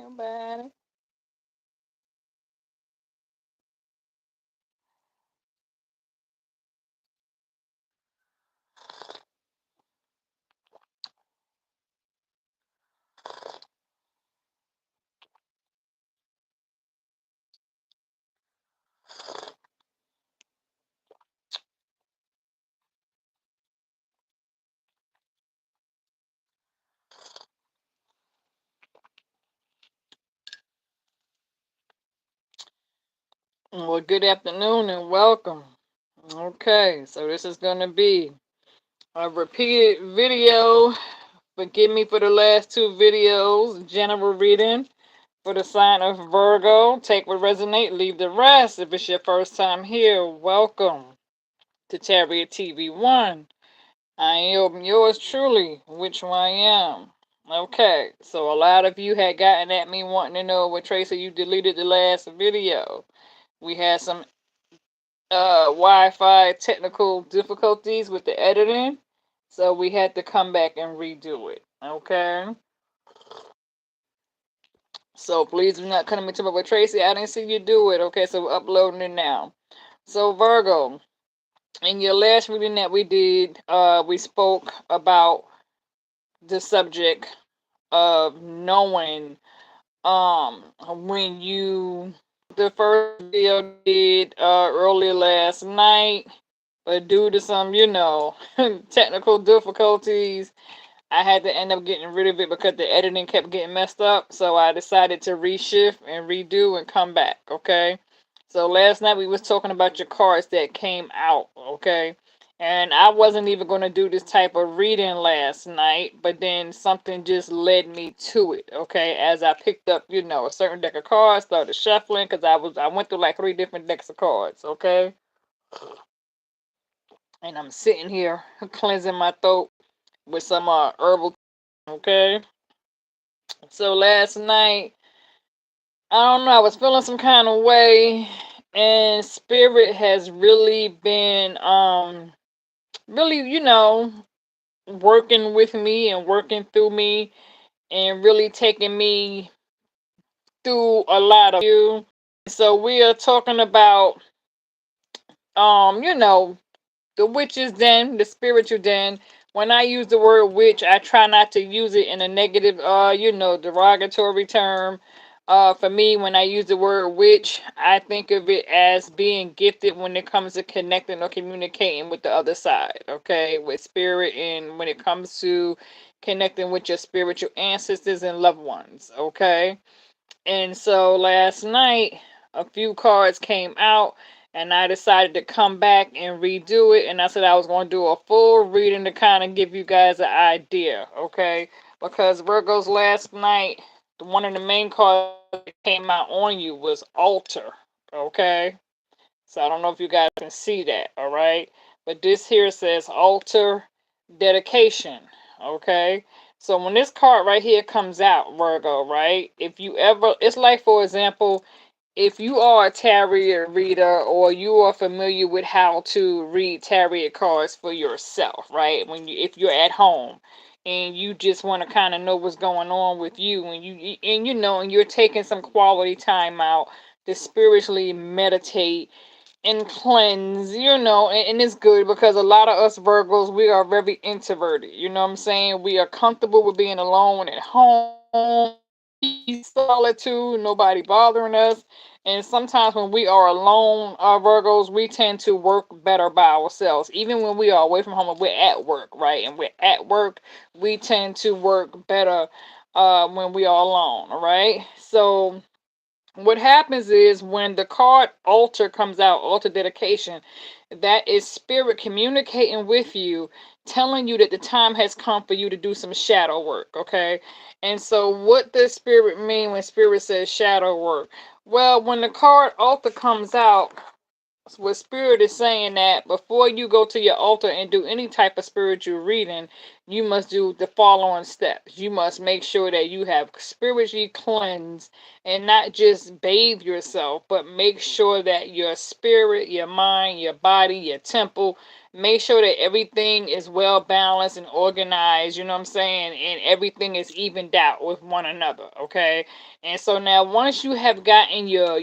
Nobody. Well, good afternoon and welcome. Okay, so this is going to be a repeated video. Forgive me for the last two videos. General reading for the sign of Virgo. Take what resonate, leave the rest. If it's your first time here, welcome to Chariot TV1. I am yours truly, which one I am. Okay, so a lot of you had gotten at me wanting to know what Tracy you deleted the last video. We had some Wi-Fi technical difficulties with the editing, so we had to come back and redo it. Okay, so please do not come to me to about Tracy. I didn't see you do it. Okay, so we're uploading it now. So Virgo, in your last reading that we did, we spoke about the subject of knowing when you the first video did early last night, but due to some technical difficulties, I had to end up getting rid of it because the editing kept getting messed up. So I decided to reshift and redo and come back. Okay, so last night we was talking about your cards that came out. Okay, and I wasn't even going to do this type of reading last night, but then something just led me to it. Okay, as I picked up a certain deck of cards, started shuffling because I went through like three different decks of cards. Okay, and I'm sitting here cleansing my throat with some herbal. Okay, so last night, I don't know, I was feeling some kind of way, and spirit has really been really working with me and working through me and really taking me through a lot of you. So we are talking about you know the witch's den, the spiritual den. When I use the word witch, I try not to use it in a negative, derogatory term. For me, when I use the word witch, I think of it as being gifted when it comes to connecting or communicating with the other side, okay, with spirit, and when it comes to connecting with your spiritual ancestors and loved ones, okay? And so last night, a few cards came out, and I decided to come back and redo it. And I said I was going to do a full reading to kind of give you guys an idea, okay? Because Virgo's last night, one of the main cards that came out on you was altar, okay? So I don't know if you guys can see that, all right? But this here says altar dedication, okay? So when this card right here comes out, Virgo, right? If you ever, it's like, for example, if you are a tarot reader or you are familiar with how to read tarot cards for yourself, right? If you're at home and you just want to kind of know what's going on with you, and you're taking some quality time out to spiritually meditate and cleanse, and it's good because a lot of us Virgos, we are very introverted. You know what I'm saying? We are comfortable with being alone at home, solitude, nobody bothering us. And sometimes when we are alone, our Virgos, we tend to work better by ourselves. Even when we are away from home and we're at work, right? And we're at work, we tend to work better when we are alone, all right? So what happens is when the card altar comes out, altar dedication, that is spirit communicating with you, telling you that the time has come for you to do some shadow work, okay? And so what does spirit mean when spirit says shadow work? Well, when the card altar comes out, what spirit is saying that before you go to your altar and do any type of spiritual reading, you must do the following steps. You must make sure that you have spiritually cleansed and not just bathe yourself, but make sure that your spirit, your mind, your body, your temple, make sure that everything is well balanced and organized, you know what I'm saying? And everything is evened out with one another, okay? And so now once you have gotten your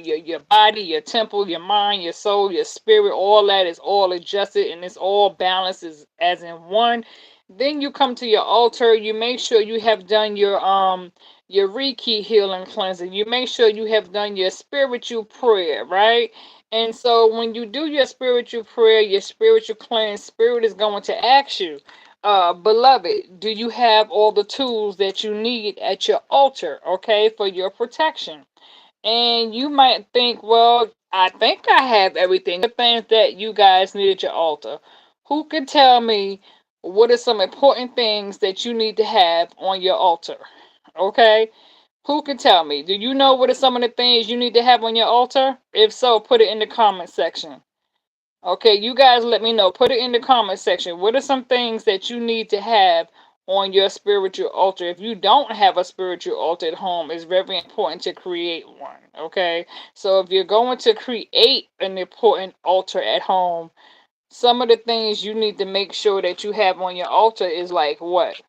body, your temple, your mind, your soul, your spirit, all that is all adjusted and it's all balanced as in one, then you come to your altar, you make sure you have done your Reiki healing cleansing. You make sure you have done your spiritual prayer, right? And so when you do your spiritual prayer, your spiritual cleanse, spirit is going to ask you, beloved, do you have all the tools that you need at your altar, okay, for your protection? And you might think, well, I think I have everything. The things that you guys need at your altar. Who can tell me what are some important things that you need to have on your altar? Okay? Who can tell me? Do you know what are some of the things you need to have on your altar? If so, put it in the comment section. Okay, you guys let me know. Put it in the comment section. What are some things that you need to have on your spiritual altar? If you don't have a spiritual altar at home, it's very important to create one. Okay, so if you're going to create an important altar at home, some of the things you need to make sure that you have on your altar is like what?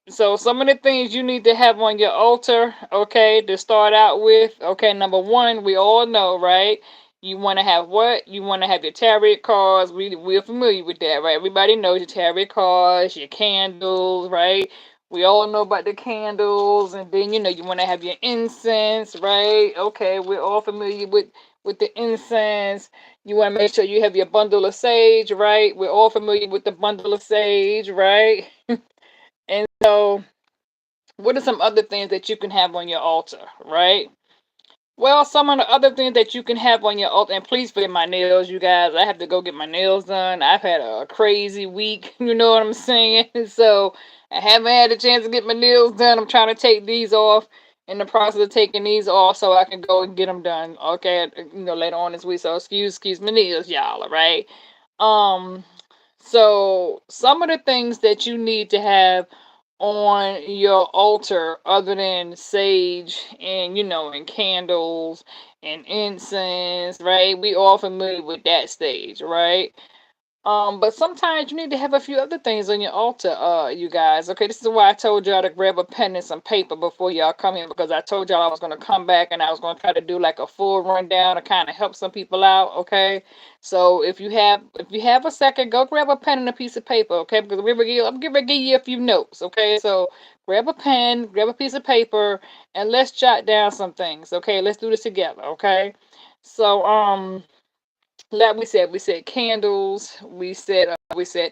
So some of the things you need to have on your altar, okay, to start out with, okay, number one, we all know, right? You want to have what? You want to have your tarot cards. We're familiar with that, right? Everybody knows your tarot cards, your candles, right? We all know about the candles, and then you want to have your incense, right? Okay, we're all familiar with the incense. You want to make sure you have your bundle of sage, right? We're all familiar with the bundle of sage, right? And so, what are some other things that you can have on your altar, right? Well, some of the other things that you can have on your altar, and please forgive my nails, you guys. I have to go get my nails done. I've had a crazy week, you know what I'm saying? So, I haven't had a chance to get my nails done. I'm trying to take these off in the process of taking these off so I can go and get them done, okay, later on this week. So, excuse my nails, y'all, all right? Um, so some of the things that you need to have on your altar other than sage and and candles and incense, right? We all familiar with that stage, right? But sometimes you need to have a few other things on your altar, you guys. Okay, this is why I told y'all to grab a pen and some paper before y'all come in, because I told y'all I was gonna come back and I was gonna try to do like a full rundown to kind of help some people out. Okay, so if you have a second, go grab a pen and a piece of paper. Okay, because I'm gonna give you a few notes. Okay, so grab a pen, grab a piece of paper, and let's jot down some things. Okay, let's do this together. Okay, so like we said candles, we said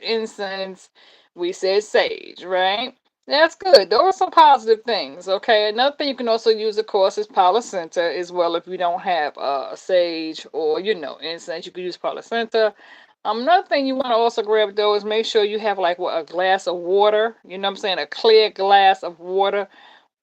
incense, we said sage, right? That's good. Those are some positive things. Okay. Another thing you can also use, of course, is Palo Santo as well. If you don't have sage or incense, you can use Palo Santo. Another thing you want to also grab though is make sure you have like a glass of water. You know what I'm saying? A clear glass of water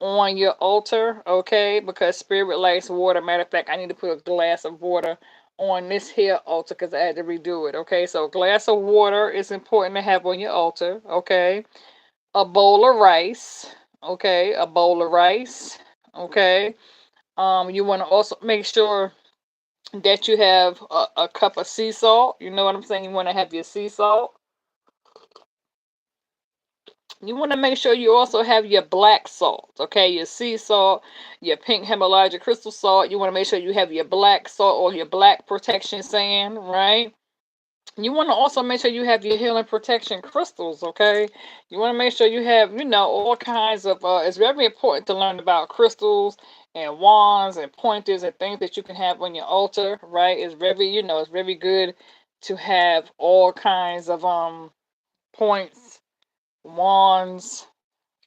on your altar, okay? Because spirit likes water. Matter of fact, I need to put a glass of water on this here altar because I had to redo it, okay? So a glass of water is important to have on your altar, okay? A bowl of rice, okay? A bowl of rice, okay? You want to also make sure that you have a cup of sea salt. You know what I'm saying? You want to have your sea salt. You want to make sure you also have your black salt, okay? Your sea salt, your pink Himalaya crystal salt. You want to make sure you have your black salt or your black protection sand, right? You want to also make sure you have your healing protection crystals, okay? You want to make sure you have, all kinds of, it's very important to learn about crystals and wands and pointers and things that you can have on your altar, right? It's very good to have all kinds of, points, wands,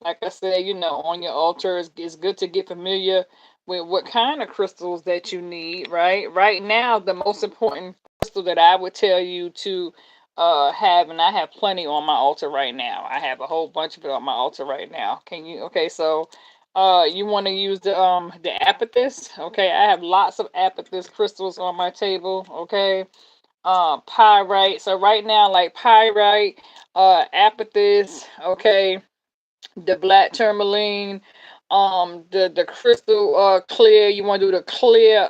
like I said, on your altar, it's good to get familiar with what kind of crystals that you need, right? Right now, the most important crystal that I would tell you to have, and I have plenty on my altar right now. I have a whole bunch of it on my altar right now. Okay, so you want to use the amethyst, okay? I have lots of amethyst crystals on my table, okay? pyrite. So right now, like pyrite, amethyst, okay, the black tourmaline, the crystal clear. You want to do the clear,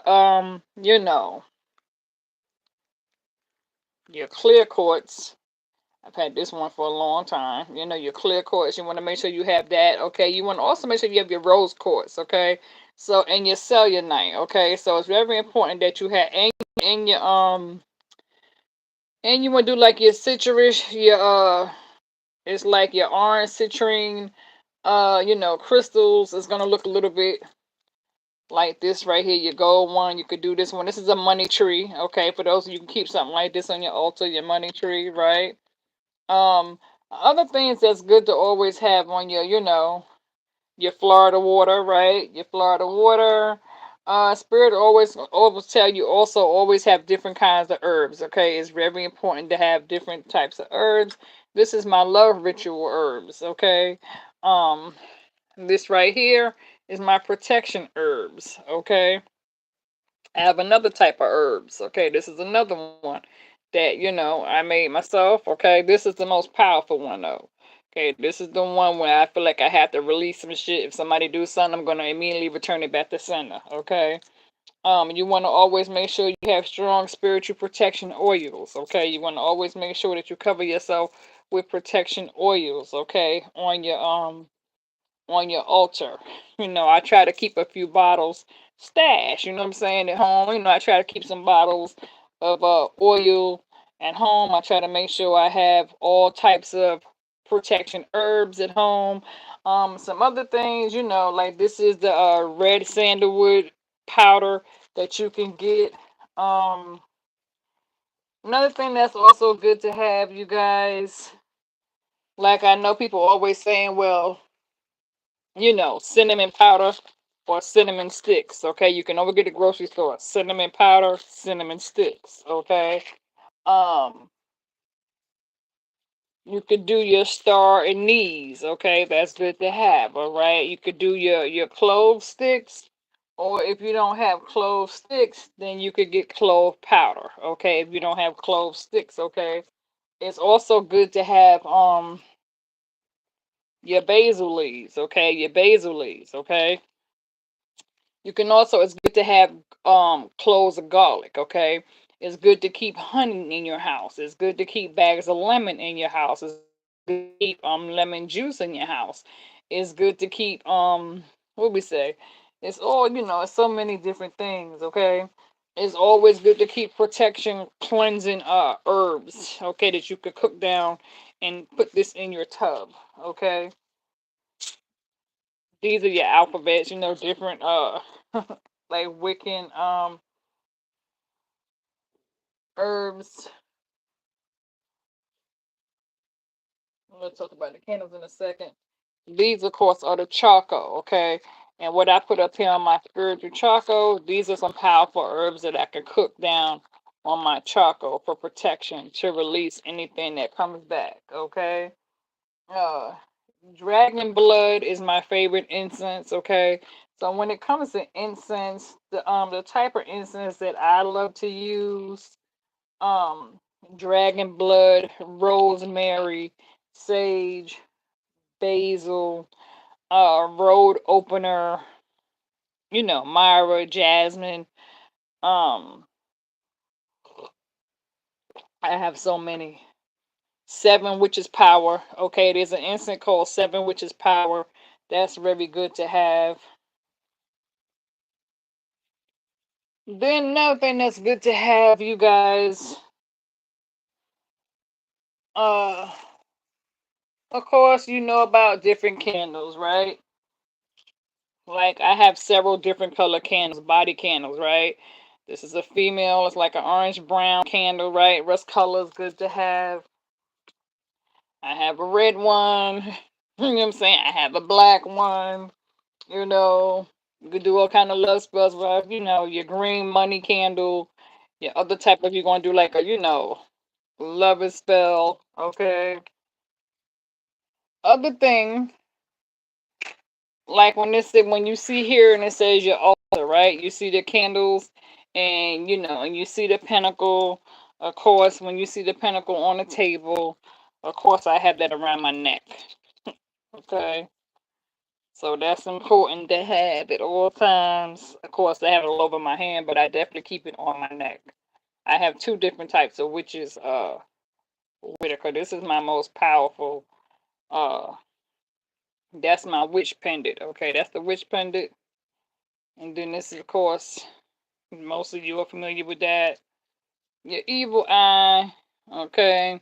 your clear quartz. I've had this one for a long time. Your clear quartz. You want to make sure you have that. Okay. You want to also make sure you have your rose quartz. Okay. So and your cellulite. Okay. So it's very important that you have and your and you want to do like your citrus, your it's like your orange citrine, crystals. Is gonna look a little bit like this right here. Your gold one. You could do this one. This is a money tree. Okay. For those of you can keep something like this on your altar, your money tree, right? Um, Other things that's good to always have on your Florida water, right? Your Florida water. Spirit always tell you also always have different kinds of herbs. Okay, it's very important to have different types of herbs. This is my love ritual herbs. Okay, um, this right here is my protection herbs. Okay, I have another type of herbs. Okay, this is another one that I made myself. Okay, this is the most powerful one though. Okay, this is the one where I feel like I have to release some shit. If somebody do something, I'm gonna immediately return it back to sender. Okay. You want to always make sure you have strong spiritual protection oils. Okay, you want to always make sure that you cover yourself with protection oils. Okay, on your altar. I try to keep a few bottles stashed, you know what I'm saying, at home. I try to keep some bottles of oil at home. I try to make sure I have all types of protection herbs at home. Some other things, like this is the red sandalwood powder that you can get. Um, Another thing that's also good to have, you guys, like I know people always saying, well, cinnamon powder or cinnamon sticks. Okay, you can over get the grocery store cinnamon powder, cinnamon sticks. Okay, um, you could do your star anise. Okay, that's good to have. All right, you could do your clove sticks, or if you don't have clove sticks, then you could get clove powder. Okay, if you don't have clove sticks. Okay, it's also good to have your basil leaves. Okay, your basil leaves. Okay. You can also, it's good to have cloves of garlic, okay? It's good to keep honey in your house. It's good to keep bags of lemon in your house. It's good to keep lemon juice in your house. It's good to keep what we say? It's all, it's so many different things, okay? It's always good to keep protection cleansing herbs, okay, that you could cook down and put this in your tub, okay? These are your alphabets, different like Wiccan herbs. We'll talk about the candles in a second. These, of course, are the charcoal, okay? And what I put up here on my spiritual charcoal, these are some powerful herbs that I can cook down on my charcoal for protection to release anything that comes back, okay? Uh, Dragon blood is my favorite incense, okay? So when it comes to incense, the type of incense that I love to use, um dragon blood, rosemary, sage, basil, road opener, myra, jasmine. um I have so many. Seven witches power. Okay, there's an incense called seven witches power. That's very good to have. Then another thing that's good to have, you guys, uh of course you know about different candles, right? Like I have several different color candles, body candles, right? This is a female. It's like an orange brown candle, right? Rust color is good to have. I have a red one. You know what I'm saying? I have a black one. You know, you could do all kind of love spells with, your green money candle. Your other type of you're gonna do like a, loving spell. Okay. Other thing, like when you see here and it says your altar, right? You see the candles and and you see the pentacle. Of course, when you see the pentacle on the table, of course, I have that around my neck. Okay. So that's important to have at all times. Of course, I have it all over my hand, but I definitely keep it on my neck. I have two different types of witches Whitaker. This is my most powerful. Uh, that's my witch pendant. Okay, that's the witch pendant. And then this is, of course, most of you are familiar with that. Your evil eye. Okay.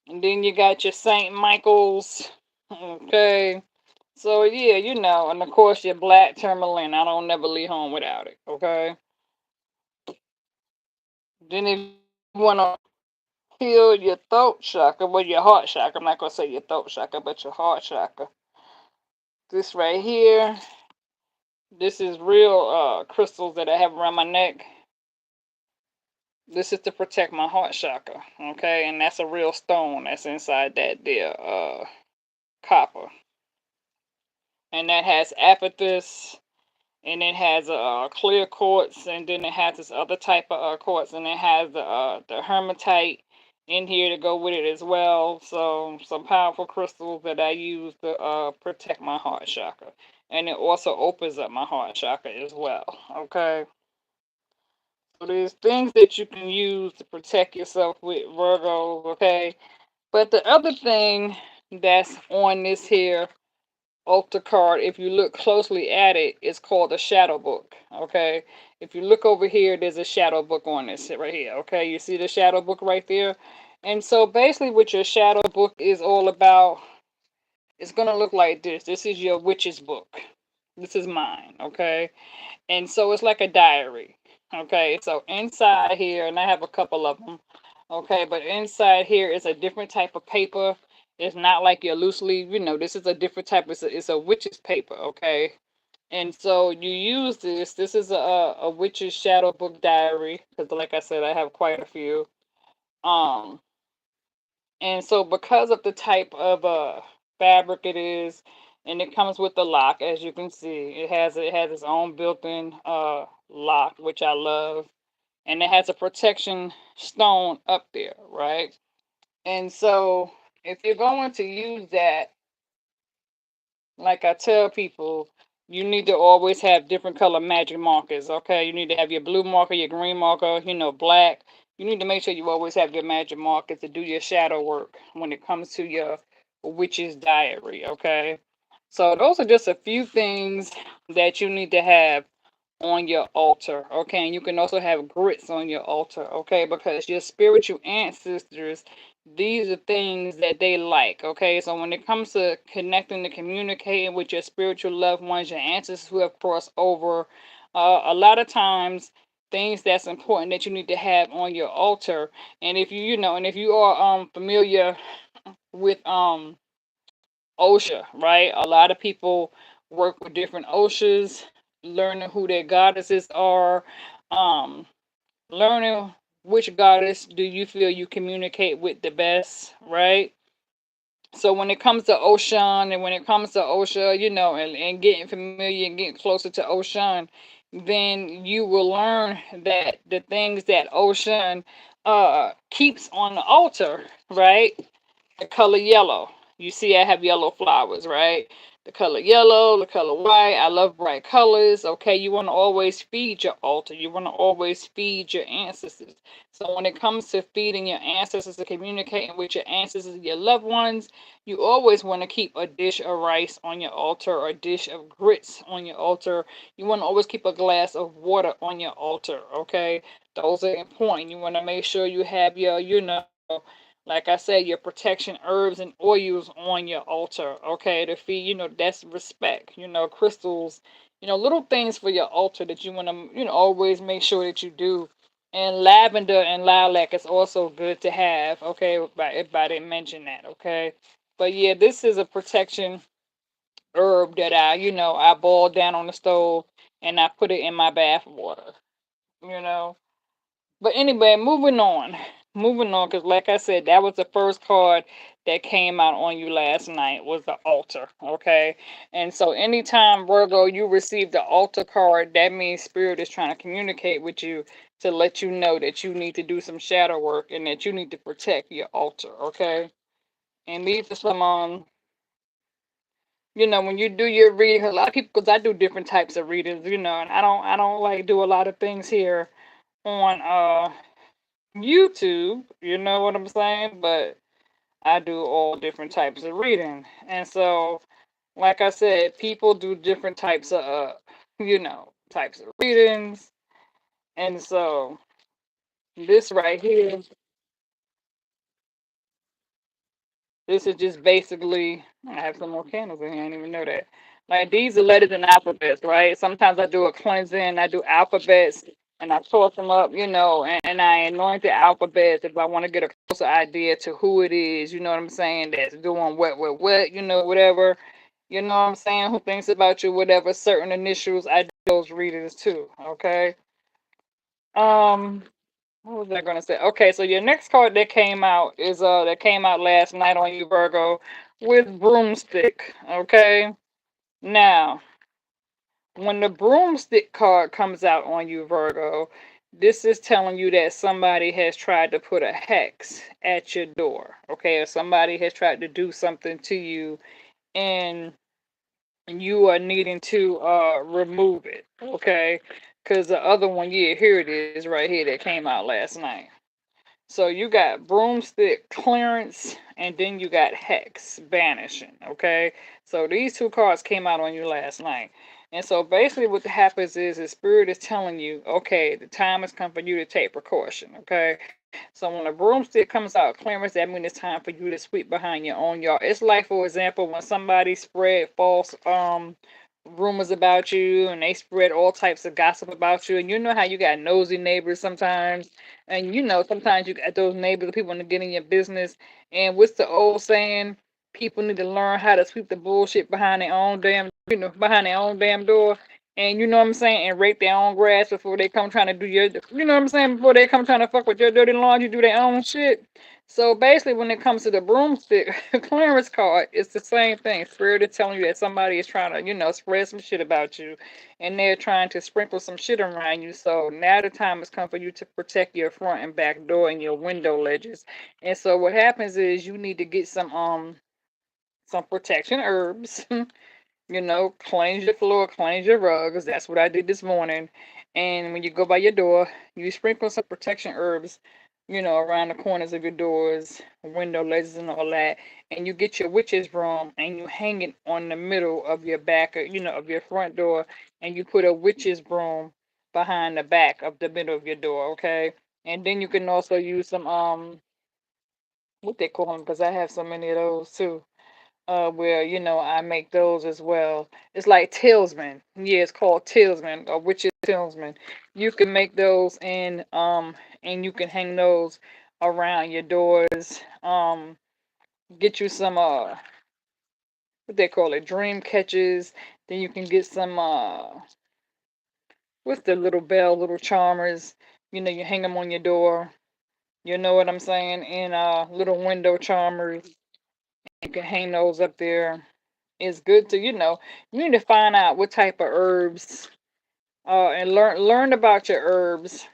And then you got your Saint Michael's. Okay. So yeah, and of course your black tourmaline. I don't never leave home without it. Okay. Then if you wanna heal your throat chakra, well your heart chakra. I'm not gonna say your throat chakra, but your heart chakra. This right here. This is real crystals that I have around my neck. This is to protect my heart chakra. Okay, and that's a real stone that's inside that there copper. And that has amethyst, and it has a clear quartz, and then it has this other type of quartz, and it has the hematite in here to go with it as well. So some powerful crystals that I use to protect my heart chakra, and it also opens up my heart chakra as well. Okay, so there's things that you can use to protect yourself with, Virgo. Okay, but the other thing that's on this here altar card, if you look closely at it, it's called a shadow book. Okay, if you look over here, there's a shadow book on this right here. Okay, you see the shadow book right there. And so basically what your shadow book is all about, it's gonna look like this is your witch's book. This is mine. Okay, and so it's like a diary. Okay, so inside here, and I have a couple of them. Okay, but inside here is a different type of paper. It's not like your loose leaf. This is a different type. It's a witch's paper. Okay, and so you use this. This is a witch's shadow book diary, because like I said, I have quite a few. Um, and so because of the type of fabric it is, and it comes with the lock, as you can see, it has its own built-in lock, which I love, and it has a protection stone up there, right? And so if you're going to use that, like I tell people, you need to always have different color magic markers. Okay, you need to have your blue marker, your green marker, black. You need to make sure you always have your magic markers to do your shadow work when it comes to your witch's diary. Okay, so those are just a few things that you need to have on your altar. Okay, and you can also have grits on your altar. Okay, because your spiritual ancestors, these are things that they like. Okay, so when it comes to connecting and communicating with your spiritual loved ones, your ancestors who have crossed over, a lot of times things that's important that you need to have on your altar. And if you are familiar with OSHA, right? A lot of people work with different OSHAs, learning who their goddesses are, um, learning which goddess do you feel you communicate with the best, right? So when it comes to Ocean, and when it comes to OSHA, and getting familiar and getting closer to Ocean, then you will learn that the things that Ocean keeps on the altar, right? The color yellow. You see, I have yellow flowers, right? The color yellow, the color white. I love bright colors. Okay, you want to always feed your altar. You want to always feed your ancestors. So when it comes to feeding your ancestors and communicating with your ancestors, your loved ones, you always want to keep a dish of rice on your altar or a dish of grits on your altar. You want to always keep a glass of water on your altar. Okay, those are important. You want to make sure you have your, like I said, your protection herbs and oils on your altar, okay, to feed, that's respect, crystals, little things for your altar that you want to, always make sure that you do. And lavender and lilac is also good to have, okay, if I didn't mention that, okay. But yeah, this is a protection herb that I boil down on the stove and I put it in my bath water, you know. But anyway, moving on. Moving on, because like I said, that was the first card that came out on you last night was the altar, okay? And so anytime Virgo you receive the altar card, that means spirit is trying to communicate with you to let you know that you need to do some shadow work and that you need to protect your altar, okay? And these are some when you do your reading, a lot of people, because I do different types of readings, and I don't like do a lot of things here on YouTube, you know what I'm saying? But I do all different types of reading. And so, like I said, people do different types of types of readings. And so this right here, this is just basically, I have some more candles in here. I didn't even know that. Like these are letters and alphabets, right? Sometimes I do a cleansing, I do alphabets, and I toss them up, and I anoint the alphabets if I want to get a closer idea to who it is, you know what I'm saying, that's doing what, whatever, you know what I'm saying, who thinks about you, whatever, certain initials, I do those readings too, okay? Um, what was I gonna say? Okay, so your next card that came out last night on you, Virgo, with broomstick. Okay. Now, when the broomstick card comes out on you, Virgo, this is telling you that somebody has tried to put a hex at your door. Okay, or somebody has tried to do something to you and you are needing to remove it. Okay. Because the other one, yeah, here it is right here that came out last night. So you got broomstick clearance and then you got hex banishing. Okay. So these two cards came out on you last night. And so basically what happens is the spirit is telling you, okay, the time has come for you to take precaution. Okay. So when a broomstick comes out clearance, that means it's time for you to sweep behind your own yard. It's like, for example, when somebody spread false rumors about you and they spread all types of gossip about you, and you know how you got nosy neighbors sometimes, and sometimes you got those neighbors, people want to get in your business. And what's the old saying? People need to learn how to sweep the bullshit behind their own behind their own damn door. And you know what I'm saying, and rake their own grass before they come trying to do you know what I'm saying, before they come trying to fuck with your dirty laundry, do their own shit. So basically, when it comes to the broomstick clearance card, it's the same thing. Spirit is telling you that somebody is trying to, spread some shit about you, and they're trying to sprinkle some shit around you. So now the time has come for you to protect your front and back door and your window ledges. And so what happens is you need to get some protection herbs. Cleanse your floor, cleanse your rugs. That's what I did this morning. And when you go by your door, you sprinkle some protection herbs, around the corners of your doors, window ledges, and all that. And you get your witch's broom and you hang it on the middle of your back, of your front door. And you put a witch's broom behind the back of the middle of your door, okay? And then you can also use some, what they call them, because I have so many of those too, where I make those as well. It's like talisman. Yeah, it's called talisman or witch's talisman. You can make those and you can hang those around your doors. Get you some what they call it, dream catches. Then you can get some what's the little bell, little charmers. You hang them on your door. You know what I'm saying? And little window charmers. You can hang those up there. It's good to, you need to find out what type of herbs, and learn about your herbs.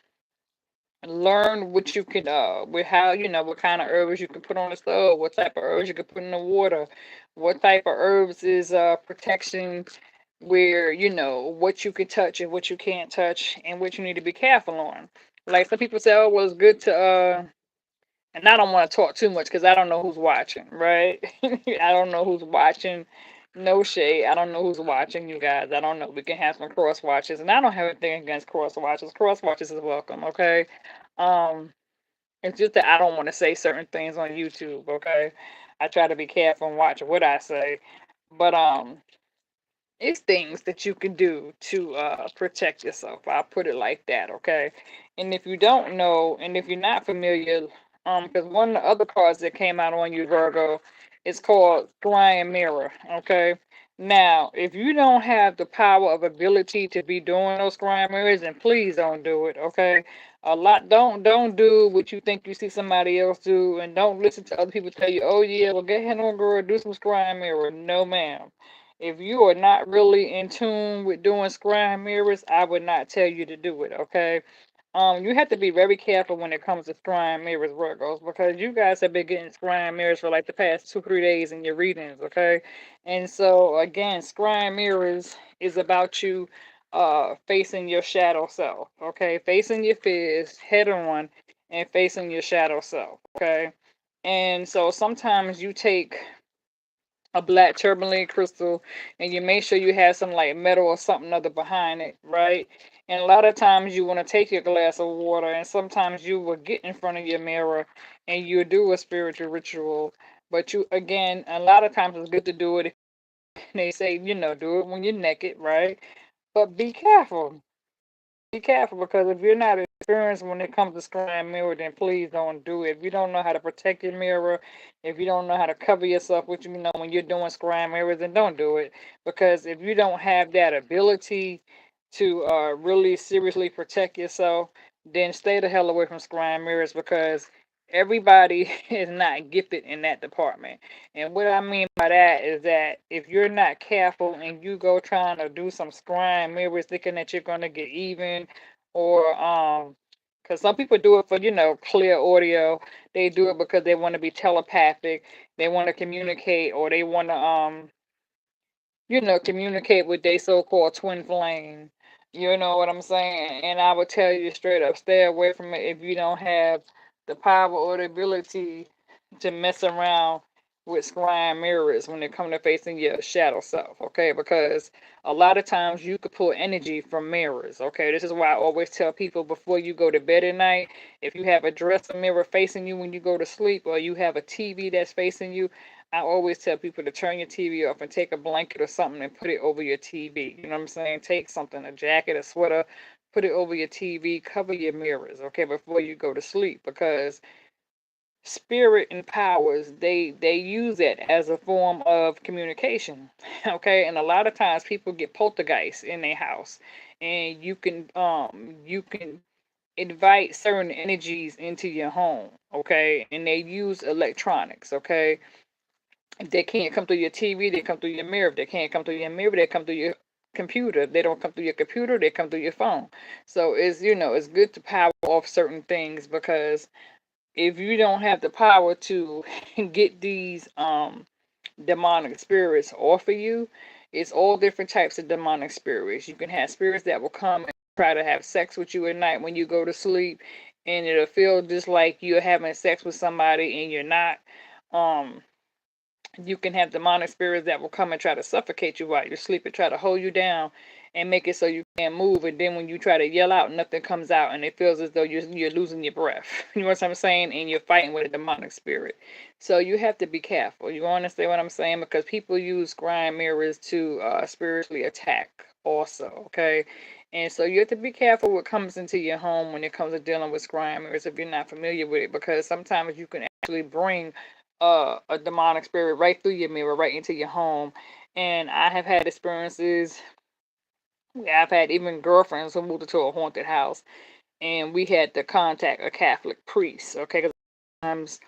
Learn what you can, with how, what kind of herbs you can put on the stove, what type of herbs you can put in the water, what type of herbs is protection, where, what you can touch and what you can't touch, and what you need to be careful on. Like some people say, oh, well, it's good to, and I don't want to talk too much because I don't know who's watching, right? I don't know who's watching. No shade. I don't know who's watching, you guys. I don't know. We can have some cross watches, and I don't have anything against cross watches. Cross watches is welcome, okay? Um, it's just that I don't want to say certain things on YouTube, okay? I try to be careful and watch what I say, but it's things that you can do to protect yourself. I'll put it like that, okay? And if you don't know, and if you're not familiar, because one of the other cards that came out on you, Virgo, is called Scrying Mirror, okay? Now, if you don't have the power of ability to be doing those crime areas, then please don't do it. Okay, a lot don't do what you think you see somebody else do, and don't listen to other people tell you, oh yeah, well, go ahead on, girl, do some crime mirror. No, ma'am. If you are not really in tune with doing crime mirrors, I would not tell you to do it. Okay, you have to be very careful when it comes to scrying mirrors, Virgos, because you guys have been getting scrying mirrors for like the past 2, 3 days in your readings, okay? And so again, scrying mirrors is about you facing your shadow self, okay? Facing your fears head on and facing your shadow self, okay? And so sometimes you take a black tourmaline crystal and you make sure you have some like metal or something other behind it, right? And a lot of times you want to take your glass of water, and sometimes you will get in front of your mirror and you do a spiritual ritual. But you, again, a lot of times it's good to do it if they say, do it when you're naked, right? But be careful. Be careful, because if you're not experienced when it comes to scrying mirror, then please don't do it. If you don't know how to protect your mirror, if you don't know how to cover yourself, which when you're doing scrying mirrors, then don't do it. Because if you don't have that ability to really seriously protect yourself, then stay the hell away from scrying mirrors, because everybody is not gifted in that department. And what I mean by that is that if you're not careful and you go trying to do some scrying mirrors thinking that you're going to get even, or because some people do it for clear audio. They do it because they want to be telepathic, they want to communicate, or they want to communicate with their so-called twin flame. You know what I'm saying? And I would tell you straight up, stay away from it if you don't have the power or the ability to mess around with scrying mirrors when it comes to facing your shadow self, okay? Because a lot of times you could pull energy from mirrors, okay? This is why I always tell people before you go to bed at night, if you have a dresser mirror facing you when you go to sleep, or you have a TV that's facing you, I always tell people to turn your TV off and take a blanket or something and put it over your TV. You know what I'm saying? Take something, a jacket, a sweater, put it over your TV, cover your mirrors, okay, before you go to sleep, because spirit and powers, they use it as a form of communication. Okay, and a lot of times people get poltergeists in their house, and you can invite certain energies into your home, okay, and they use electronics, okay. If they can't come through your TV, they come through your mirror. If they can't come through your mirror, they come through your computer. If they don't come through your computer, they come through your phone. So it's good to power off certain things, because if you don't have the power to get these demonic spirits off of you, it's all different types of demonic spirits. You can have spirits that will come and try to have sex with you at night when you go to sleep, and it'll feel just like you're having sex with somebody and you're not. Um, you can have demonic spirits that will come and try to suffocate you while you're sleeping, try to hold you down and make it so you can't move. And then when you try to yell out, nothing comes out, and it feels as though you're losing your breath. You know what I'm saying? And you're fighting with a demonic spirit. So you have to be careful. You understand what I'm saying? Because people use scrying mirrors to spiritually attack also. Okay. And so you have to be careful what comes into your home when it comes to dealing with scrying mirrors if you're not familiar with it, because sometimes you can actually bring a demonic spirit right through your mirror, right into your home. And I have had experiences. I've had even girlfriends who moved into a haunted house, and we had to contact a Catholic priest. Okay, because sometimes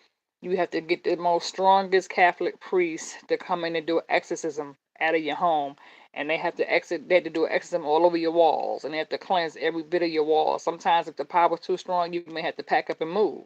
you have to get the most strongest Catholic priest to come in and do an exorcism out of your home, and they have to They have to do an exorcism all over your walls, and they have to cleanse every bit of your walls. Sometimes, if the power's too strong, you may have to pack up and move.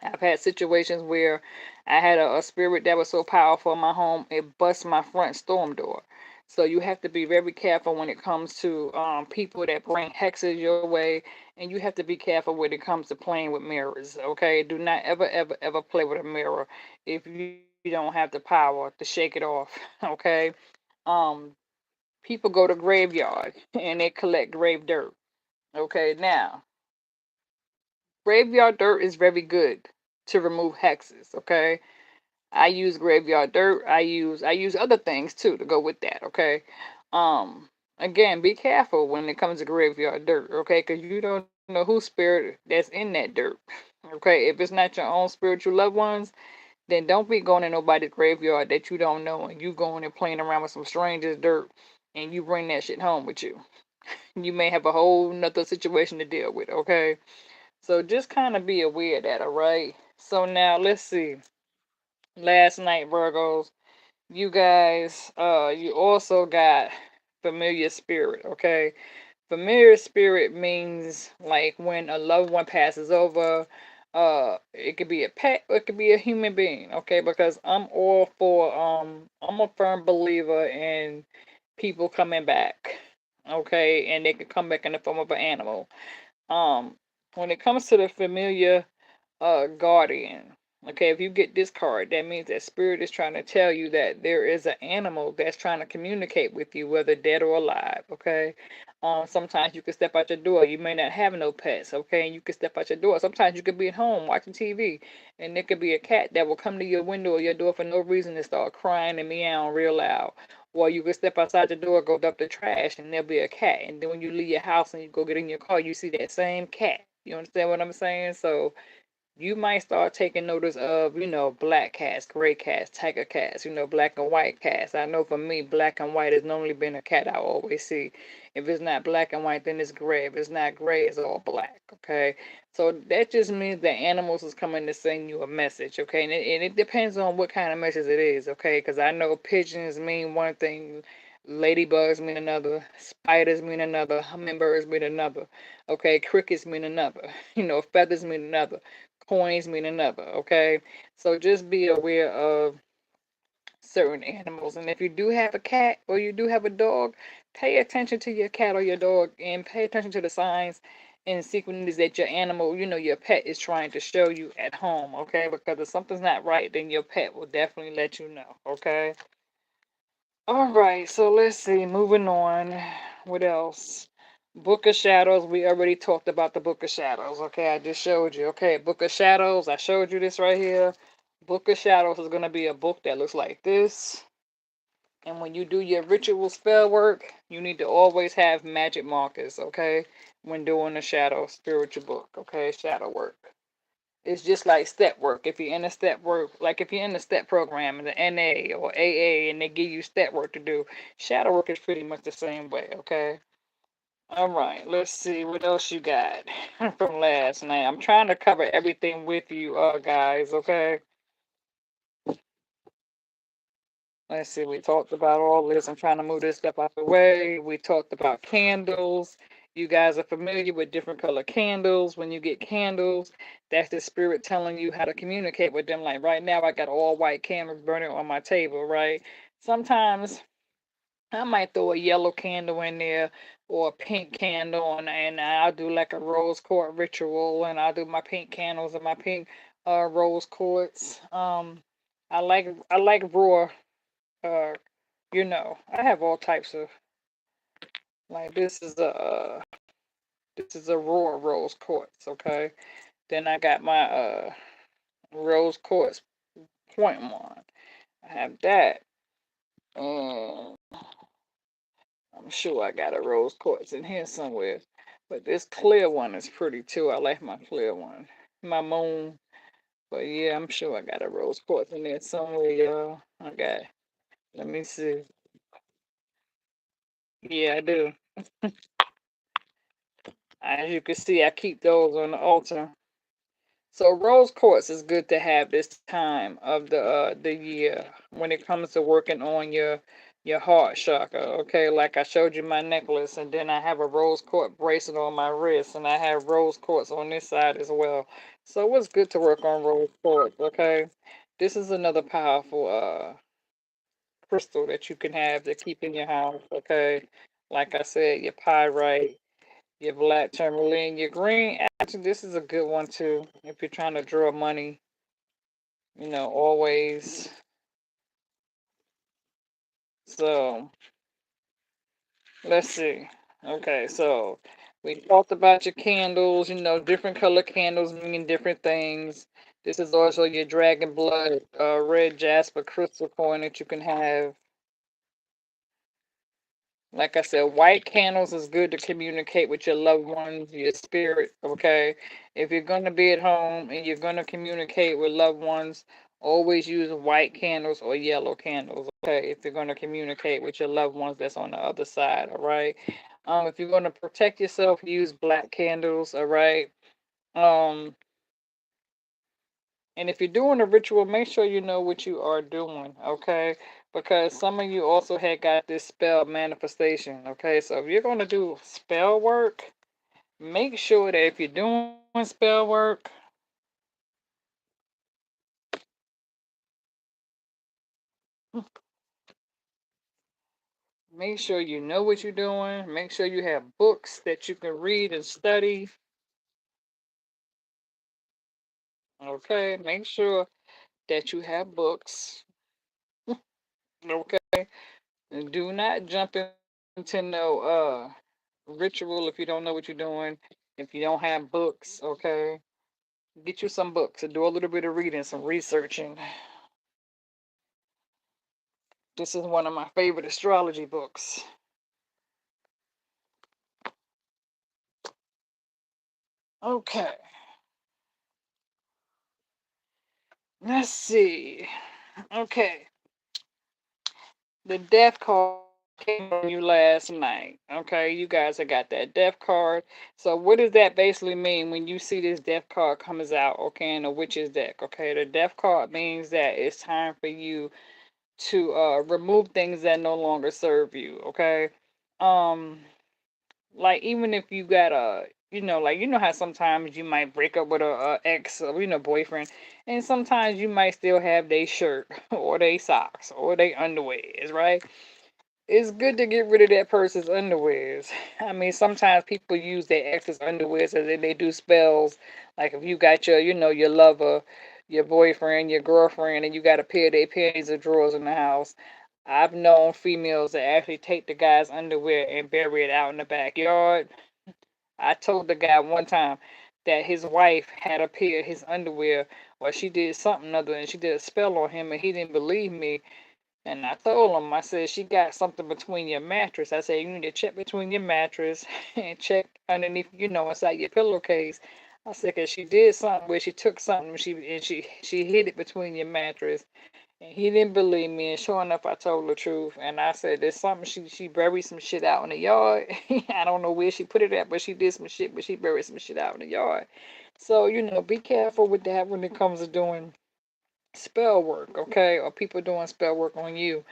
I've had situations where I had a spirit that was so powerful in my home, it bust my front storm door. So you have to be very careful when it comes to people that bring hexes your way, and you have to be careful when it comes to playing with mirrors. Okay, do not ever, ever, ever play with a mirror if you don't have the power to shake it off. Okay, um, people go to graveyard and they collect grave dirt. Okay, now graveyard dirt is very good to remove hexes. Okay, I use graveyard dirt. I use other things too to go with that. Okay, um, again, be careful when it comes to graveyard dirt. Okay, because you don't know whose spirit that's in that dirt. Okay, if it's not your own spiritual loved ones, then don't be going in nobody's graveyard that you don't know and you going and playing around with some strangers' dirt and you bring that shit home with you. You may have a whole nother situation to deal with, okay? So just kind of be aware of that, all right? So now let's see. Last night, Virgos, you guys, you also got familiar spirit, okay? Familiar spirit means like when a loved one passes over, it could be a pet or it could be a human being, okay? Because I'm a firm believer in people coming back, okay? And they could come back in the form of an animal. Um, when it comes to the familiar guardian. Okay, if you get this card, that means that spirit is trying to tell you that there is an animal that's trying to communicate with you, whether dead or alive. Okay, sometimes you can step out your door. You may not have no pets. Okay, and you can step out your door. Sometimes you could be at home watching TV, and there could be a cat that will come to your window or your door for no reason and start crying and meowing real loud. Or you could step outside your door, go dump the trash, and there'll be a cat. And then when you leave your house and you go get in your car, you see that same cat. You understand what I'm saying? So you might start taking notice of, black cats, gray cats, tiger cats, black and white cats. I know for me, black and white has normally been a cat I always see. If it's not black and white, then it's gray. If it's not gray, it's all black. Okay. So that just means that animals is coming to send you a message. Okay. And it depends on what kind of message it is. Okay. Because I know pigeons mean one thing, ladybugs mean another, spiders mean another, hummingbirds mean another. Okay. Crickets mean another. Feathers mean another, coins mean another, okay? So just be aware of certain animals. And if you do have a cat or you do have a dog, pay attention to your cat or your dog and pay attention to the signs and sequences that your animal, your pet is trying to show you at home, okay? Because if something's not right, then your pet will definitely let you know, okay? All right, so let's see, moving on. What else? Book of Shadows. We already talked about the Book of Shadows. Okay, I just showed you. Okay, Book of Shadows. I showed you this right here. Book of Shadows is going to be a book that looks like this. And when you do your ritual spell work, you need to always have magic markers, okay? When doing the shadow spiritual book, okay? Shadow work. It's just like step work. If you're in a step work, like if you're in the step program in the NA or AA and they give you step work to do, shadow work is pretty much the same way, okay? All right, let's see what else you got from last night. I'm trying to cover everything with you, guys, okay? Let's see, we talked about all this. I'm trying to move this stuff out the way. We talked about candles. You guys are familiar with different color candles. When you get candles, that's the spirit telling you how to communicate with them. Like right now, I got all white candles burning on my table, right? Sometimes I might throw a yellow candle in there or a pink candle, and I'll do like a rose quartz ritual, and I'll do my pink candles and my pink rose quartz. I like raw. Uh, I have all types of, like this is a raw rose quartz, okay? Then I got my rose quartz point one. I have that. Um, I'm sure I got a rose quartz in here somewhere. But this clear one is pretty too. I like my clear one. My moon. But yeah, I'm sure I got a rose quartz in there somewhere, y'all. I got, let me see. Yeah, I do. As you can see, I keep those on the altar. So rose quartz is good to have this time of the year when it comes to working on your heart chakra. Okay, like I showed you my necklace, and then I have a rose quartz bracelet on my wrist, and I have rose quartz on this side as well. So it's good to work on rose quartz. Okay, this is another powerful crystal that you can have to keep in your house. Okay, like I said, your pyrite, your black tourmaline, your green. Actually, this is a good one too. If you're trying to draw money, always. So let's see. Okay, so we talked about your candles. Different color candles mean different things. This is also your dragon blood, red jasper crystal coin that you can have. Like I said, white candles is good to communicate with your loved ones, your spirit, okay? If you're going to be at home and you're going to communicate with loved ones Always use white candles or yellow candles, okay, if you're going to communicate with your loved ones that's on the other side, all right? If you're going to protect yourself, use black candles, all right? Um, and if you're doing a ritual, make sure you know what you are doing, okay? Because some of you also had got this spell manifestation, okay? So if you're going to do spell work, make sure that if you're doing spell work, make sure you know what you're doing. Make sure you have books that you can read and study. Okay, make sure that you have books. Okay, and do not jump into no ritual if you don't know what you're doing. If you don't have books, okay, get you some books and do a little bit of reading, some researching. This is one of my favorite astrology books. Okay, let's see. Okay, the death card came on you last night. Okay, you guys have got that death card. So what does that basically mean when you see this death card comes out, okay, in the witch's deck? Okay, the death card means that it's time for you to remove things that no longer serve you, okay? Um like even if you got a like how sometimes you might break up with a ex or boyfriend, and sometimes you might still have their shirt or their socks or their underwears, right? It's good to get rid of that person's underwears. I mean, sometimes people use their ex's underwears as they do spells. Like if you got your, your lover, your boyfriend, your girlfriend, and you got a pair of their panties or drawers in the house. I've known females that actually take the guy's underwear and bury it out in the backyard. I told the guy one time that his wife had a pair of his underwear, or she did something other, and she did a spell on him, and he didn't believe me. And I told him, I said, she got something between your mattress. I said, you need to check between your mattress and check underneath, inside your pillowcase. I said, cause she did something where she took something and she hid it between your mattress. And he didn't believe me. And sure enough, I told the truth. And I said, there's something she buried some shit out in the yard. I don't know where she put it at, but she did some shit, but she buried some shit out in the yard. So, be careful with that when it comes to doing spell work, okay, or people doing spell work on you.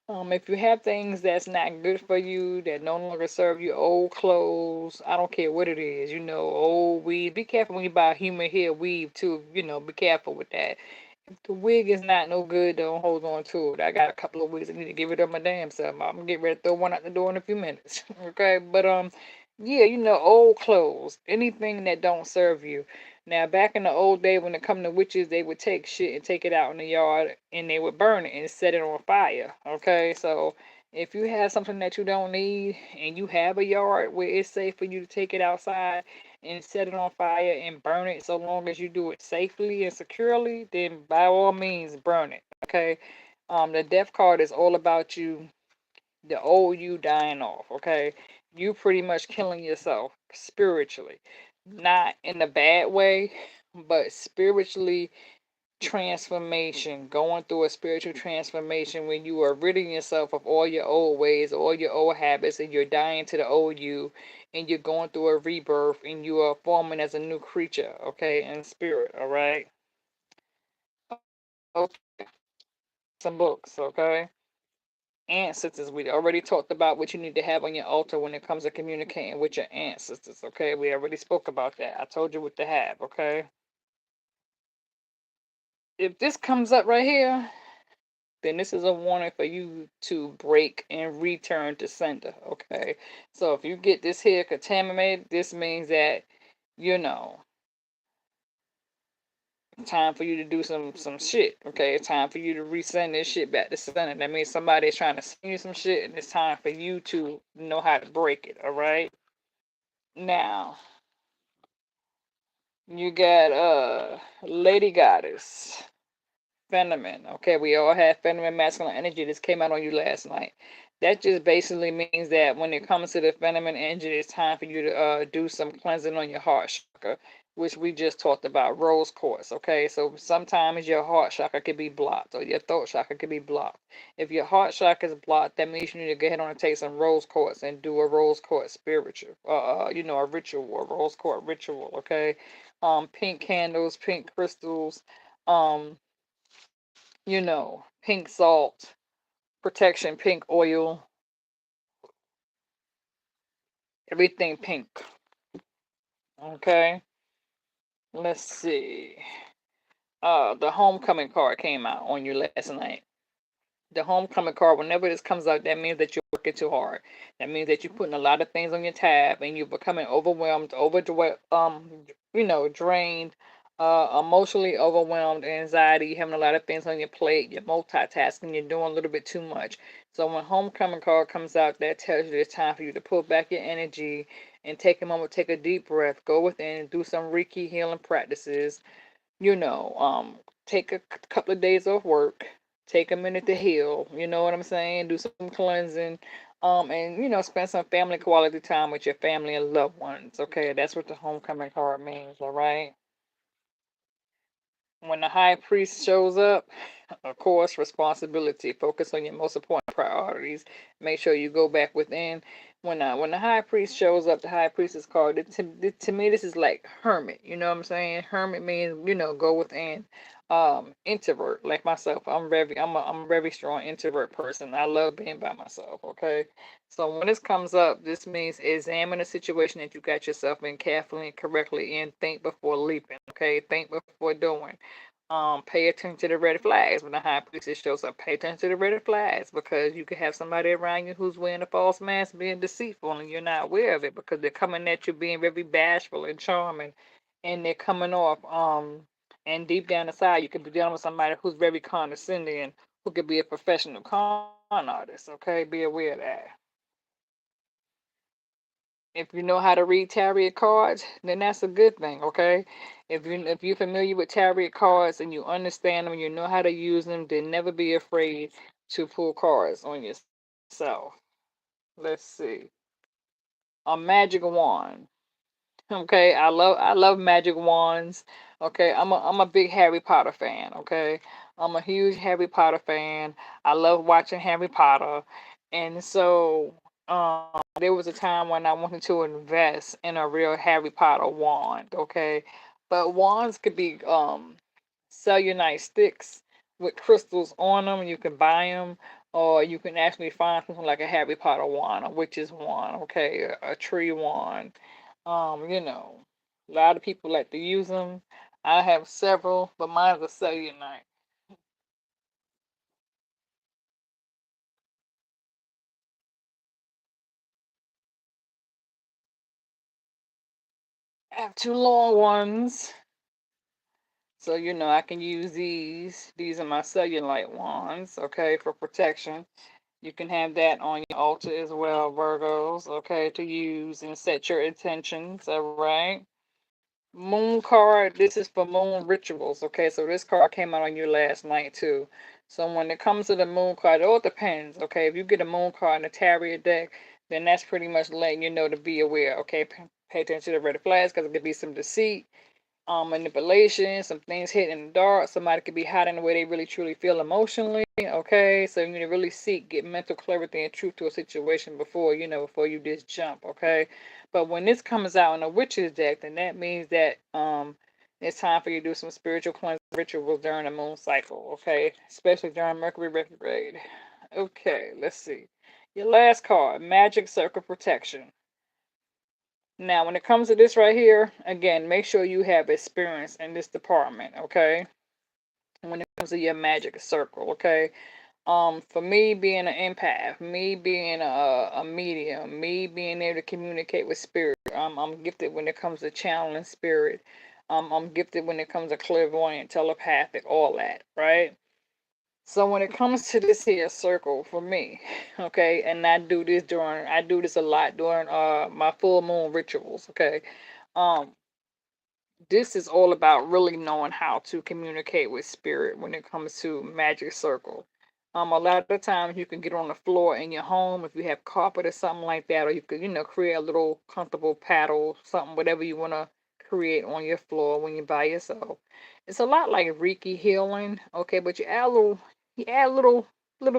If you have things that's not good for you, that no longer serve you, old clothes, I don't care what it is, old weave. Be careful when you buy human hair weave too. Be careful with that. If the wig is not no good, don't hold on to it. I got a couple of wigs I need to get rid of my damn self. I'm gonna get ready to throw one out the door in a few minutes. Okay, but yeah, old clothes, anything that don't serve you. Now, back in the old day, when it come to witches, they would take shit and take it out in the yard and they would burn it and set it on fire. Okay, so if you have something that you don't need and you have a yard where it's safe for you to take it outside and set it on fire and burn it, so long as you do it safely and securely, then by all means burn it. Okay, the death card is all about you, the old you dying off, okay? You pretty much killing yourself spiritually. Not in a bad way, but spiritually transformation, going through a spiritual transformation when you are ridding yourself of all your old ways, all your old habits, and you're dying to the old you, and you're going through a rebirth, and you are forming as a new creature, okay, in spirit, all right? Okay, some books, okay? Ancestors. We already talked about what you need to have on your altar when it comes to communicating with your ancestors. Okay, we already spoke about that. I told you what to have. Okay, if this comes up right here, then this is a warning for you to break and return to sender. Okay, so if you get this here contaminated, this means that you know time for you to do some shit. Okay, it's time for you to resend this shit back to sender. That means somebody's trying to send you some shit, and it's time for you to know how to break it. All right. Now, you got Lady Goddess, feminine. Okay, we all had feminine masculine energy. This came out on you last night. That just basically means that when it comes to the feminine energy, it's time for you to do some cleansing on your heart chakra, which we just talked about, rose quartz. Okay, so sometimes your heart chakra could be blocked or your throat chakra could be blocked. If your heart chakra is blocked, that means you need to go ahead on and take some rose quartz and do a rose quartz spiritual, a ritual, a rose quartz ritual. Okay, pink candles, pink crystals, um, pink salt, protection, pink oil, everything pink. Okay, let's see. The homecoming card came out on you last night. The homecoming card, whenever this comes out, that means that you're working too hard. That means that you're putting a lot of things on your tab and you're becoming overwhelmed, drained, emotionally overwhelmed, anxiety. You're having a lot of things on your plate. You're multitasking. You're doing a little bit too much. So when homecoming card comes out, that tells you it's time for you to pull back your energy and take a moment, take a deep breath, go within, do some Reiki healing practices, you know, um, take a couple of days off work, take a minute to heal, you know what I'm saying? Do some cleansing, and spend some family quality time with your family and loved ones. Okay, that's what the homecoming card means, all right? When the high priest shows up, of course, responsibility. Focus on your most important priorities. Make sure you go back within. When the high priest shows up, the high priest is called. To me, this is like hermit. You know what I'm saying? Hermit means go within. Introvert like myself. I'm a very strong introvert person. I love being by myself. Okay, so when this comes up, this means examine the situation that you got yourself in carefully and correctly and think before leaping. Okay, think before doing. Pay attention to the red flags when the high priestess shows up. Pay attention to the red flags because you could have somebody around you who's wearing a false mask, being deceitful, and you're not aware of it because they're coming at you being very bashful and charming, and they're coming off. And deep down inside, you could be dealing with somebody who's very condescending, who could be a professional con artist. Okay, be aware of that. If you know how to read tarot cards, then that's a good thing, okay? If you're familiar with tarot cards and you understand them, you know how to use them, then never be afraid to pull cards on yourself. Let's see. A magic wand. Okay, I love magic wands. Okay, I'm a big Harry Potter fan. Okay, I'm a huge Harry Potter fan. I love watching Harry Potter, and so there was a time when I wanted to invest in a real Harry Potter wand. Okay, but wands could be cellulite sticks with crystals on them. You can buy them, or you can actually find something like a Harry Potter wand, a witch's wand. Okay, a tree wand. A lot of people like to use them. I have several, but mine's a cellulite. I have two long ones, so I can use these. These are my cellulite wands, okay, for protection. You can have that on your altar as well, Virgos, okay, to use and set your intentions, all right? Moon card, this is for moon rituals, okay? So this card came out on you last night too. So when it comes to the moon card, it all depends, okay? If you get a moon card in a tarot deck, then that's pretty much letting you know to be aware, okay? Pay attention to the red flags because it could be some deceit, manipulation, some things hidden in the dark. Somebody could be hiding the way they really truly feel emotionally. Okay, so you need to really get mental clarity and truth to a situation before you just jump. Okay, but when this comes out in a witch's deck, then that means that it's time for you to do some spiritual cleansing rituals during the moon cycle. Okay, especially during Mercury retrograde. Okay, let's see. Your last card, Magic Circle Protection. Now, when it comes to this right here, again, make sure you have experience in this department, okay? When it comes to your magic circle, okay? For me being an empath, me being a medium, me being able to communicate with spirit, I'm gifted when it comes to channeling spirit. I'm gifted when it comes to clairvoyant, telepathic, all that, right? So when it comes to this here circle for me, okay, and I do this a lot during my full moon rituals, okay. Um this is all about really knowing how to communicate with spirit when it comes to magic circle. A lot of times you can get on the floor in your home if you have carpet or something like that, or you could, create a little comfortable paddle, something, whatever you want to create on your floor when you're by yourself. It's a lot like Reiki healing, okay, but you add little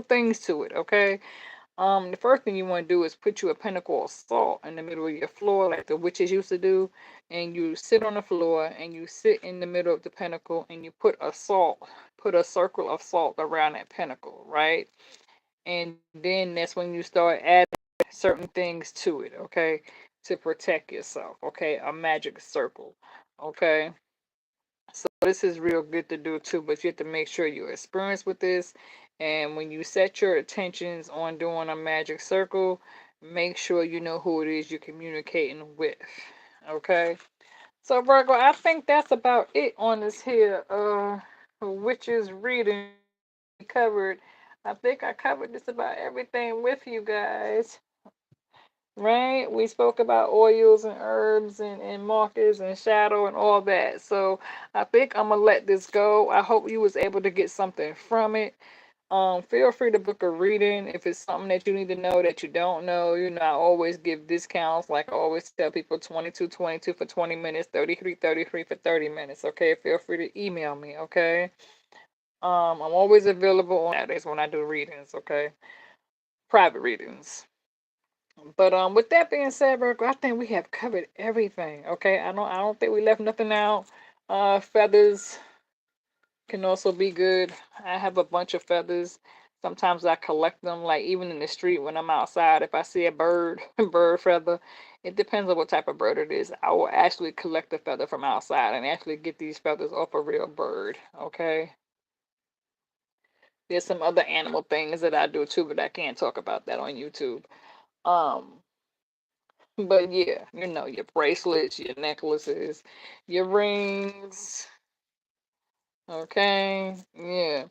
things to it, okay. The first thing you want to do is put you a pinnacle of salt in the middle of your floor, like the witches used to do, and you sit on the floor and you sit in the middle of the pinnacle and you put a circle of salt around that pinnacle, right? And then that's when you start adding certain things to it, okay, to protect yourself, okay, a magic circle, okay. So this is real good to do too, but you have to make sure you're experienced with this. And when you set your intentions on doing a magic circle, make sure you know who it is you're communicating with. Okay. So Virgo, I think that's about it on this here witches reading covered. I think I covered just about everything with you guys. Right? We spoke about oils and herbs and markers and shadow and all that. So I think I'm gonna let this go. I hope you was able to get something from it. Feel free to book a reading if it's something that you need to know that you don't know. I always give discounts. Like I always tell people 22 for 20 minutes, 33 for 30 minutes. Okay, feel free to email me. Okay. I'm always available on Saturdays when I do readings. Okay, private readings. But with that being said, Virgo, I think we have covered everything. Okay, I don't think we left nothing out. Feathers can also be good. I have a bunch of feathers. Sometimes I collect them, like even in the street when I'm outside. If I see a bird, bird feather, it depends on what type of bird it is. I will actually collect the feather from outside and actually get these feathers off a real bird. Okay. There's some other animal things that I do too, but I can't talk about that on YouTube. Um, But yeah, your bracelets, your necklaces, your rings. Okay. Yeah.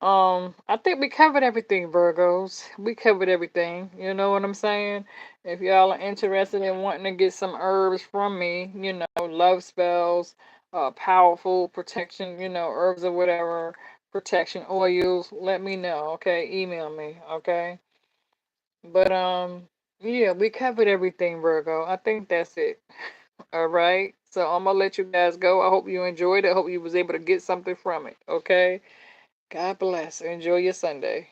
I think we covered everything, Virgos. We covered everything. You know what I'm saying? If y'all are interested in wanting to get some herbs from me, love spells, powerful protection, herbs or whatever, protection oils, let me know. Okay. Email me. Okay. But yeah, we covered everything, Virgo. I think that's it. All right. So I'm gonna let you guys go. I hope you enjoyed it. I hope you was able to get something from it. Okay. God bless. Enjoy your Sunday.